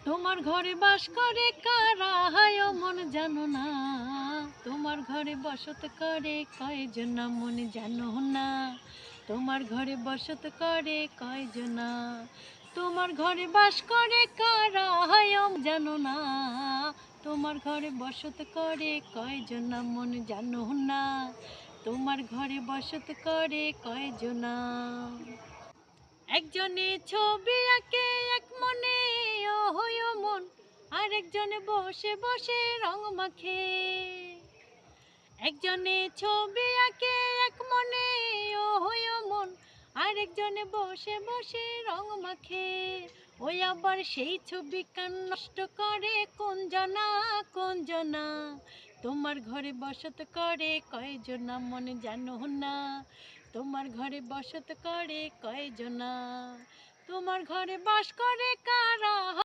তোমার ঘরে বাস করে কারা হায় ও মন জানো না, তোমার ঘরে বসত করে কয়জনা মন জানো না, তোমার ঘরে বসত করে কয়জনা, তোমার ঘরে বাস করে কারা হায় ও জানো না, তোমার ঘরে বসত করে কয়জনা মন জানো না, তোমার ঘরে বসত করে কয়জনা। একজনে ছবি আঁকে এক মনে ও হয় মন, আরেকজনে বসে বসে রং মাখে। একজনে ছবি আঁকে এক মনে ও হয় মন, আরেকজনে বসে বসে রং মাখে। ওই আবার সেই ছবি কান নষ্ট করে কোন জনা কোন জনা, তোমার ঘরে বসত করে কয়জনা মন জানো না, তোমার ঘরে বসত করে কয়জনা, তোমার ঘরে বাস করে কারা।